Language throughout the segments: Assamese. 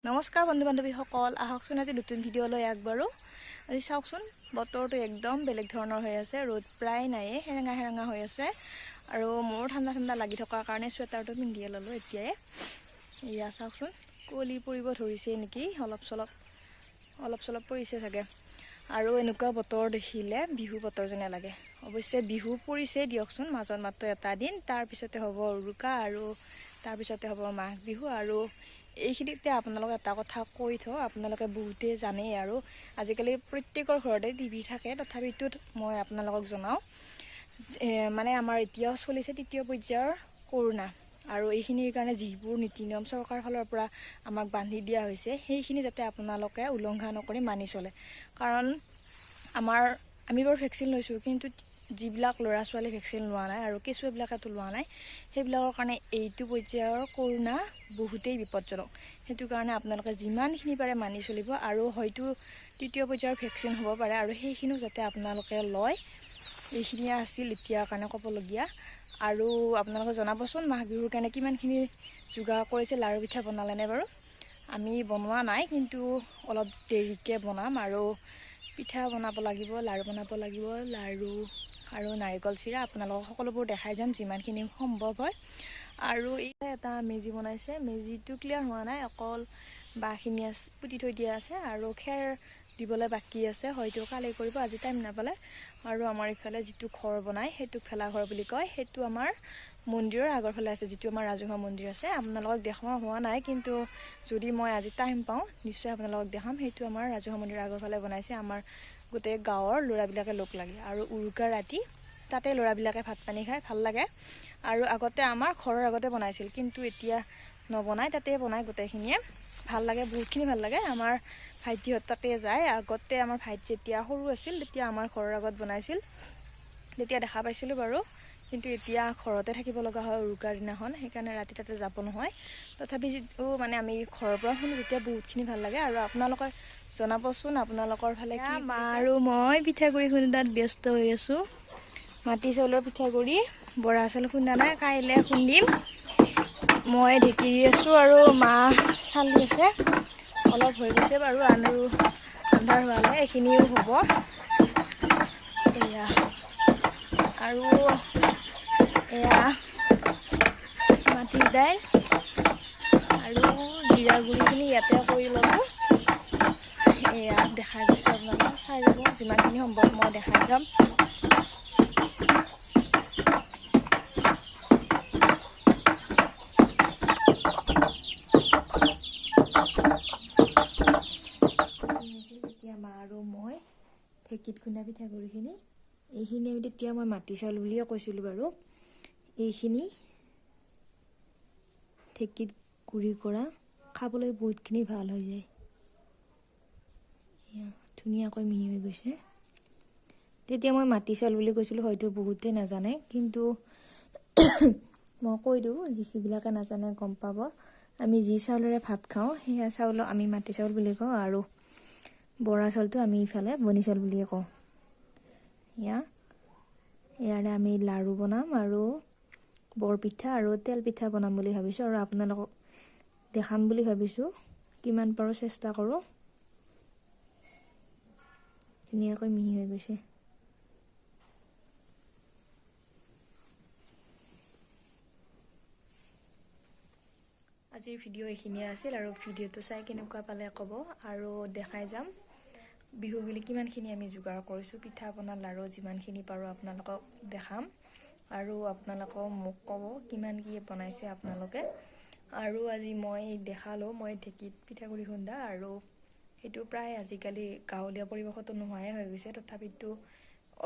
নমস্কাৰ বন্ধু বান্ধৱীসকল, আহকচোন আজি নতুন ভিডিঅ'লৈ আগবাঢ়ো। আজি চাওকচোন, বতৰটো একদম বেলেগ ধৰণৰ হৈ আছে। ৰ'দ প্ৰায় নাইয়ে, হেৰেঙা হেৰেঙা হৈ আছে আৰু মোৰ ঠাণ্ডা ঠাণ্ডা লাগি থকাৰ কাৰণে চুৱেটাৰটো পিন্ধিয়ে ল'লোঁ এতিয়াই। এয়া চাওকচোন, কুঁৱলী পৰিব ধৰিছে নেকি, অলপ চলপ পৰিছে চাগে। আৰু এনেকুৱা বতৰ দেখিলে বিহু বতৰ যেনে লাগে। অৱশ্যে বিহু পৰিছে দিয়কচোন, মাজত মাত্ৰ এটা দিন, তাৰপিছতে হ'ব উৰুকা আৰু তাৰপিছতে হ'ব মাঘ বিহু। আৰু এইখিনিতে আপোনালোকক এটা কথা কৈ থওঁ, আপোনালোকে বহুতেই জানেই আৰু আজিকালি প্ৰত্যেকৰ ঘৰতে টিভি থাকে, তথাপিতো মই আপোনালোকক জনাওঁ, মানে আমাৰ এতিয়াও চলিছে তৃতীয় পৰ্যায়ৰ কৰোণা। আৰু এইখিনিৰ কাৰণে যিবোৰ নীতি নিয়ম চৰকাৰৰ ফালৰ পৰা আমাক বান্ধি দিয়া হৈছে, সেইখিনি যাতে আপোনালোকে উলংঘা নকৰি মানি চলে। কাৰণ আমি বাৰু ভেকচিন লৈছোঁ, কিন্তু যিবিলাক ল'ৰা ছোৱালী ভেকচিন লোৱা নাই আৰু কেঁচুৱাবিলাকেতো লোৱা নাই, সেইবিলাকৰ কাৰণে এইটো পৰ্যায়ৰ কৰোণা বহুতেই বিপদজনক। সেইটো কাৰণে আপোনালোকে যিমানখিনি পাৰে মানি চলিব। আৰু হয়তো তৃতীয় পৰ্যায়ৰ ভেকচিন হ'ব পাৰে, আৰু সেইখিনিও যাতে আপোনালোকে লয়। এইখিনিয়ে আছিল এতিয়াৰ কাৰণে ক'বলগীয়া। আৰু আপোনালোকে জনাবচোন, মাঘ বিহুৰ কাৰণে কিমানখিনি যোগাৰ কৰিছে, লাড়ু পিঠা বনালেনে বাৰু? আমি বনোৱা নাই, কিন্তু অলপ দেৰিকৈ বনাম। আৰু পিঠা বনাব লাগিব, লাড়ু বনাব লাগিব, লাড়ু আৰু নাৰিকল চিৰা আপোনালোকক সকলোবোৰ দেখাই যাম যিমানখিনি সম্ভৱ হয়। আৰু এটা মেজি বনাইছে, মেজিটো ক্লিয়াৰ হোৱা নাই, অকল বাঁহখিনি পুতি থৈ দিয়া আছে আৰু খেৰ দিবলৈ বাকী আছে, হয়তো কালি কৰিব, আজি টাইম নাপালে। আৰু আমাৰ ইফালে যিটো ঘৰ বনায়, সেইটোক ভেলাঘৰ বুলি কয়, সেইটো আমাৰ মন্দিৰৰ আগৰ ফালে আছে, যিটো আমাৰ ৰাজহুৱা মন্দিৰ আছে। আপোনালোকক দেখুওৱা হোৱা নাই, কিন্তু যদি মই আজি টাইম পাওঁ নিশ্চয় আপোনালোকক দেখাম। সেইটো আমাৰ ৰাজহুৱা মন্দিৰৰ আগৰ ফালে বনাইছে, আমাৰ গোটেই গাঁৱৰ ল'ৰাবিলাকে লগ লাগি। আৰু উৰুকাৰ ৰাতি তাতে ল'ৰাবিলাকে ভাত পানী খাই ভাল লাগে। আৰু আগতে আমাৰ ঘৰৰ আগতে বনাইছিল, কিন্তু এতিয়া নবনাই, তাতে বনাই গোটেইখিনিয়ে, ভাল লাগে, বহুতখিনি ভাল লাগে। আমাৰ ভাইটিহঁত তাতে যায়। আগতে আমাৰ ভাইটি যেতিয়া সৰু আছিল, তেতিয়া আমাৰ ঘৰৰ আগত বনাইছিল, তেতিয়া দেখা পাইছিলোঁ বাৰু। কিন্তু এতিয়া ঘৰতে থাকিব লগা হয় উৰুকাৰ দিনাখন, সেইকাৰণে ৰাতি তাতে যাব নহয়। তথাপি যিটো মানে আমি ঘৰৰ পৰা শুনো, তেতিয়া বহুতখিনি ভাল লাগে। আৰু আপোনালোকে জনাবচোন, আপোনালোকৰ ফালে কি? মা আৰু মই পিঠাগুড়ি খুন্দাত ব্যস্ত হৈ আছোঁ। মাটি চাউলৰ পিঠাগুড়ি, বৰা চাউল খুন্দা নাই, কাইলৈ খুন্দিম। মই ঢেঁকী আছোঁ আৰু মা চালি আছে, অলপ হৈ গৈছে বাৰু। আৰু আন্ধাৰ হোৱালে এইখিনিও হ'ব। এয়া আৰু এয়া মাটিৰ দাইল আৰু জিৰা গুড়িখিনি ইয়াতে কৰি ল'লোঁ। এয়া দেখাই গৈছোঁ, আপোনালোকে চাই যাব, যিমানখিনি সম্ভৱ মই দেখাই যাম। তেতিয়া মা আৰু মই ঢেঁকীত খুন্দা পিঠাগুড়িখিনি, এইখিনি তেতিয়া মই মাটি চাউল বুলিয়ে কৈছিলোঁ বাৰু। এইখিনি ঢেঁকীত গুড়ি কৰা, খাবলৈ বহুতখিনি ভাল হৈ যায়। ধুনীয়াকৈ মিহি হৈ গৈছে। তেতিয়া মই মাটি চাউল বুলি কৈছিলোঁ, হয়তো বহুতেই নাজানে, কিন্তু মই কৈ দিওঁ, যিবিলাকে নাজানে গম পাব। আমি যি চাউলেৰে ভাত খাওঁ, সেয়া চাউলক আমি মাটি চাউল বুলি কওঁ, আৰু বৰা চাউলটো আমি ইফালে বনি চাউল বুলিয়ে কওঁ। ইয়াৰে আমি লাড়ু বনাম আৰু বৰপিঠা আৰু তেল পিঠা বনাম বুলি ভাবিছোঁ। আৰু আপোনালোকক দেখাম বুলি ভাবিছোঁ, কিমান পাৰোঁ চেষ্টা কৰোঁ। ধুনীয়াকৈ মিহি হৈ গৈছে। আজিৰ ভিডিঅ' এইখিনিয়ে আছিল, আৰু ভিডিঅ'টো চাই কেনেকুৱা পালে ক'ব, আৰু দেখাই যাম বিহু বুলি কিমানখিনি আমি যোগাৰ কৰিছোঁ, পিঠা পনা লাড়ু যিমানখিনি পাৰোঁ আপোনালোকক দেখাম। আৰু আপোনালোকক মোক ক'ব কিমান কি বনাইছে আপোনালোকে। আৰু আজি মই দেখালোঁ, মই ঢেঁকীত পিঠাগুড়ি খুন্দা, আৰু সেইটো প্ৰায় আজিকালি গাঁৱলীয়া পৰিৱেশতো নোহোৱাই হৈ গৈছে, তথাপিতো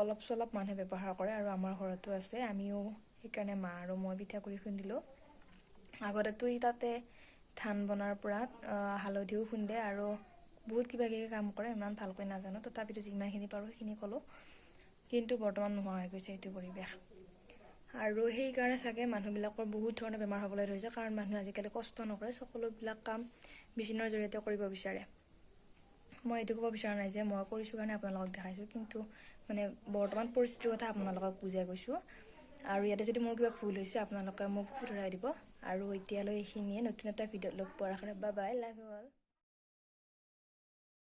অলপ চলপ মানুহে ব্যৱহাৰ কৰে, আৰু আমাৰ ঘৰতো আছে। আমিও সেইকাৰণে মা আৰু মই পিঠাগুড়ি খুন্দিলোঁ। আগতেতো তাতে ধান বনাৰ পৰা হালধিও খুন্দে আৰু বহুত কিবা কিবি কাম কৰে, ইমান ভালকৈ নাজানো, তথাপিতো যিমানখিনি পাৰোঁ সেইখিনি ক'লোঁ। কিন্তু বৰ্তমান নোহোৱা হৈ গৈছে এইটো পৰিৱেশ। আৰু সেইকাৰণে চাগে মানুহবিলাকৰ বহুত ধৰণৰ বেমাৰ হ'বলৈ ধৰিছে, কাৰণ মানুহে আজিকালি কষ্ট নকৰে, সকলোবিলাক কাম মেচিনৰ জৰিয়তে কৰিব বিচাৰে। মই এইটো ক'ব বিচৰা নাই যে মই কৰিছোঁ কাৰণে আপোনালোকক দেখাইছোঁ, কিন্তু মানে বৰ্তমান পৰিস্থিতিৰ কথা আপোনালোকক বুজাই গৈছোঁ। আৰু ইয়াতে যদি মোৰ কিবা ভুল হৈছে আপোনালোকে মোক শুধৰাই দিব। আৰু এতিয়ালৈ এইখিনিয়ে, নতুন এটা ভিডিঅ'ত লগ পোৱাৰ আশা, bye bye, love you all.